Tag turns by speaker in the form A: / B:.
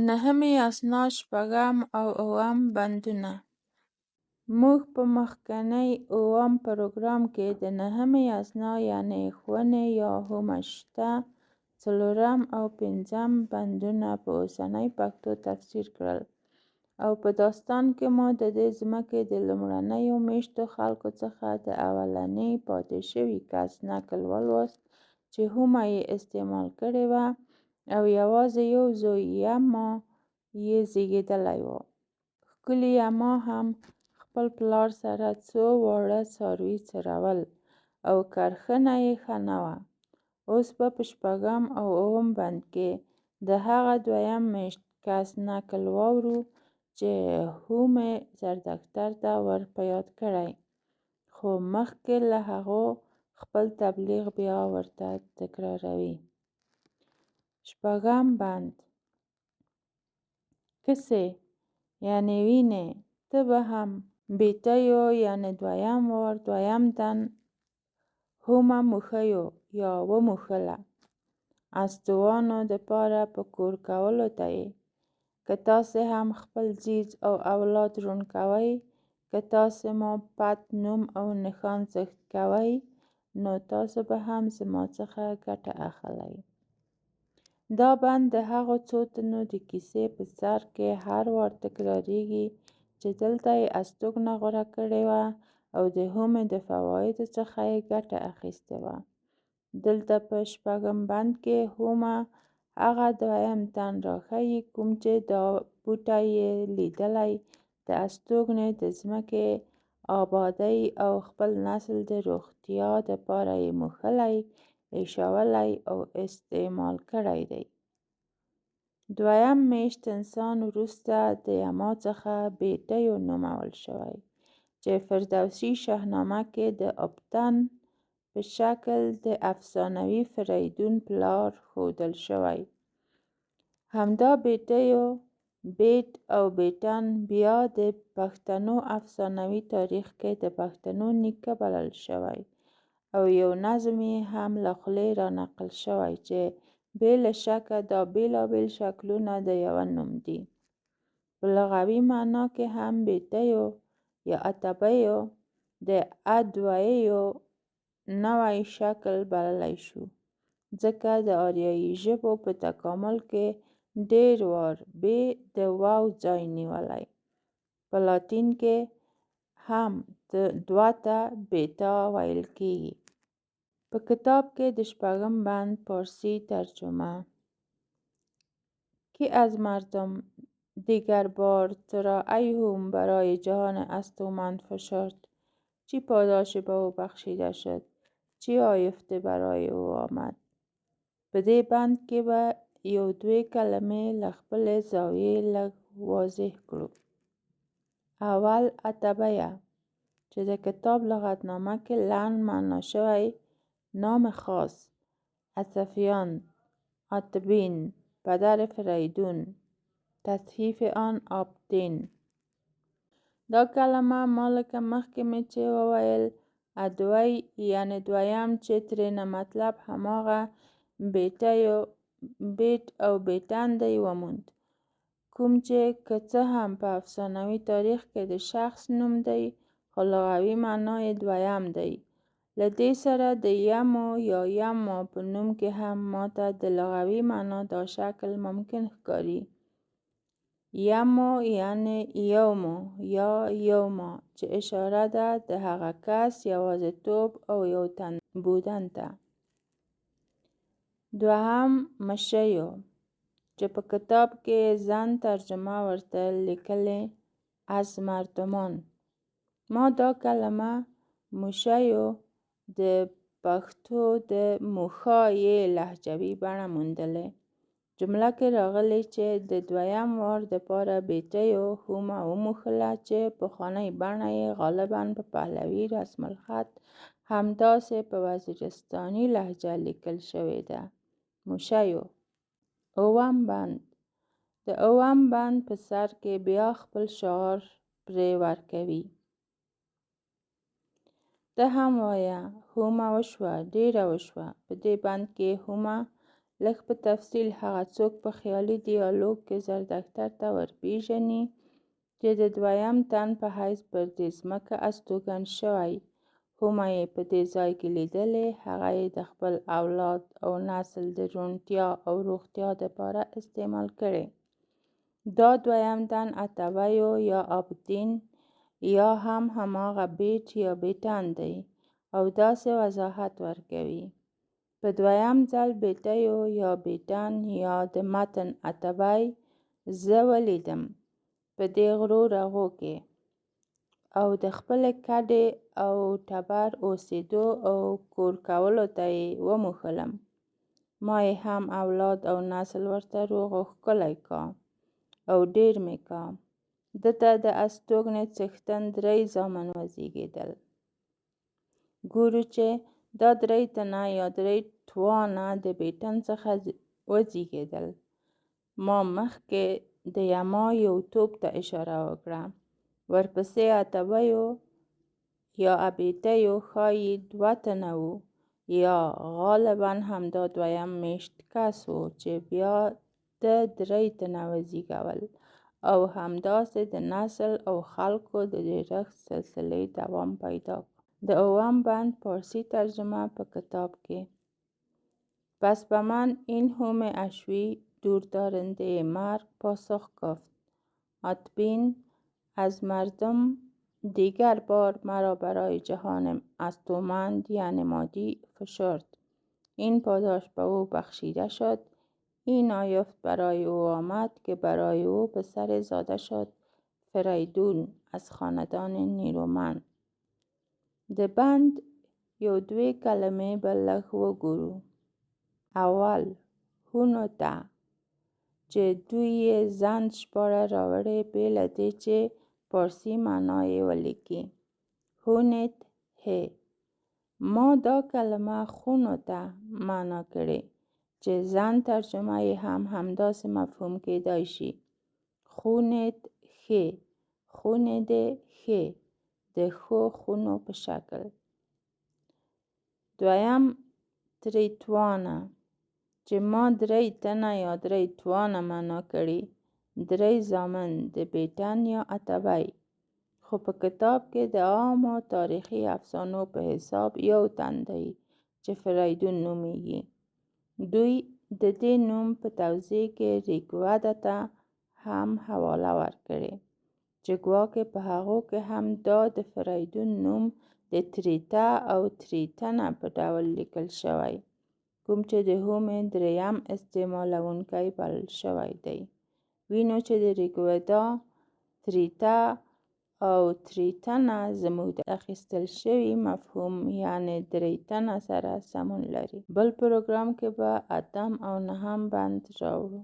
A: نهمې اسناد شپږم او اووم بندونه. موږ په مخکني اووم پروګرام کې د نهمې اسناد یعنې ښوونې یا هومه شته څلورم او پنځم بندونه په اوسنۍ پښتو تفسیر کړل او په داستان کې مو د دې ځمکې د لومړنیو میشتو خلکو څخه د اولني پاتې شوي کس نکل ولوست چې هومه یې استعمال کړې وه او یوازې یو زوی یما یې زیږېدلی و. ښکلې یما هم خپل پلار سره څو واړه څاروي څرول او کرښنه یې ښه نه وه. اوس به په شپږم او اووم بند کې د هغه دویم میشت کس نکل واورو چې هومې زردکتر ته ور په یاد کړی، خو مخکې له هغو خپل تبلیغ بیا ورته تکراروي. شپږم بند: کسې یعنې وینې ته به هم بیټیو یعنې دویم وار دویم تن هومه موښیو یا وموښله استوانو دپاره په کور کولو ته یې. که تاسې هم خپل ځیځ او اولاد ړوند کوئ، که تاسې مو پت نوم او نښان زښت کوئ، نو تاسو به هم زما څخه ګټه اخلئ. دا بند د هغو څو تنو د کیسې په سر کې هر وار تکراریږي چې دلته یې استوګنه غوره کړې وه او د هومې د فوایدو څخه یې ګټه اخیستې وه. دلته په شپږم بند کې هومه هغه دویم تن راښیي کوم چې دا بوټی یې لیدلی د استوګنې د ځمکې ابادۍ او خپل نسل د روغتیا دپاره یې موښلی، ایښولی او استعمال کړی دی. دویم میشت انسان وروسته د یما څخه بیټیو نومول شوی چې فردوسي شاهنامه کې د آبتن په شکل د افسانوي فریدون پلار ښودل شوی. همدا بیټیو، بیټ او بیټن بیا د پښتنو افسانوي تاریخ کې د پښتنو نیکه بلل شوی او یو نظم یې هم له خولې رانقل شوی چې بې له شکه دا بېلابېل شکلونه د یوه نوم دي. په لغوي معنا کې هم بیټیو یا اتبیو د ادوییو نوی شکل بللی شو، ځکه د آریایي ژبو په تکامل کې ډېر وار بې د واو ځای نیولی. په لاتین کې هم دوه ته بیټا ویل کیږي. په کتاب کې د شپږم بند پارسی ترجمه: کی از مردم دیگر بار تو را ای هوم برای جهان استومند فشرد، چی پاداش به او بخشیده شد، چی آیفته برای او آمد. په دې بند کې به یو دوې کلمې له خپلې زاویې لږ واضح کړو. اول اتبیه چې د کتاب لغتنامه کې لعن معنا شوی نام خاص، اتفیان، اتبین، پدر فریدون، تصحیف آن آبدین. دا کلمه ما لکه مخکې مې چې وویل ادوی یعنې دویم چې ترېنه مطلب هماغه بیټ او بیټن دی وموند، کوم چې که څه هم په افسانوي تاریخ کې د شخص نوم دی خو لغوي معنا یې دویم دی. له دې سره د یمو یا یما په نوم کې هم ماته د لغوي معنا دا شکل ممکن ښکاري. یمو یعنې یومو یا یوما چې اشاره ده د هغه کس یوازیتوب او یو تن بودن ته. دوهم مشیو چې په کتاب کې زن ترجمه ورته لیکلې از مردمان. ما دا کلمه موشیو د پښتو د موښا یې لهجوي بڼه موندلې. جمله کې راغلي چې د دویم وار دپاره بیټیو هومه وموښله چې پخوانۍ بڼه یې غالباً په پهلوي رسم الخط همداسې په وزیرستاني لهجه لیکل شوې ده. موشیو. اووم بند: د اووم بند په سر کې بیا خپل شعار پرې ورکوي. ته هم وایه هومه وشوه ډېره وشوه. په دې بند کې هومه لږ په تفصیل هغه څوک په خیالي ډیالوګ کې زردکتر ته ورپېژني چې د دویم تن په حیث پر دې ځمکه استوګن شوی. هومه یې په دې ځای کې لیدلی، هغه یې د خپل اولاد او نسل د روڼتیا او روغتیا دپاره استعمال کړی. دا دویم تن اتویو یا ابدین یا هم هماغه بیټ یا بیټن دی او داسې وضاحت ورکوي: په دویم ځل بیټیو یا بیټن یا د متن اتوی زه ولیدم په دې غرو رغو کې او د خپلې کډې او ټبر اوسېدو او کور کولو ته یې وموښلم. ما یې هم اولاد او نسل ورته روغ او ښکلی کا او ډېر مې کا. دته د استوګنې څښتن 3 زامن وزیږېدل. ګورو چې دا 3 تنه یا 3 توانه د بیټن څخه وزیږېدل. ما مخکې د یما یو توپ ته اشاره وکړه. ورپسې اتویو یا بیټیو ښایي 2 تنه وو یا غالبا همدا دویم میشت کس و چې بیا د 3 تنه وزیږول او همداسې د نسل او خلکو د ډېرښت سلسلې دوام پیدا کړ. د 7 بند پارسی ترجمه په کتاب کې. پس به من این هوم اشوی دوردارنده مرگ پاسخ گفت: اتبین از مردم دیگر بار مرا برای جهان استومند یعنی مادی فشرد. این پاداش به او بخشیده شد. این آیفت برای او آمد که برای او پسر زاده شد فریدون از خاندان نیرومند. د بند یو 2 کلمې به لږ وګورو. اول هونو ته چې دوی یې زند ژباړه راوړې بې له دې چې پارسي معنا یې ولیکي. هونت هی. ما دا کلمه خونو ته معنا کړې چې زند ترجمه یې هم همداسې مفهوم کېدای شي. خونت ښې، خونې د ښې، د ښو خونو په شکل. دویم تریتوانه چې ما 3 تنه یا 3 توانه معنا کړي. 3 زامن د بیټن یا اتوی، خو په کتاب کې د عامو تاریخي افسانو په حساب یو تن دی چې فریدون نومیږي. دوی د دې نوم په توضیح کې ریګوده ته هم حواله ورکړې چې ګواکې په هغو کې هم دا د فریدون نوم د تریته او تریتنه په ډول لیکل شوی، کوم چې د هومې 3م استعمالوونکی بلل شوی دی. وینو چې د ریګودا تریته او تریتنه زموږ د اخیستل شوي مفهوم یعنی 3 تنه سره سمون لري. بل پروګرام کې به 8م او 9م بند راوړو.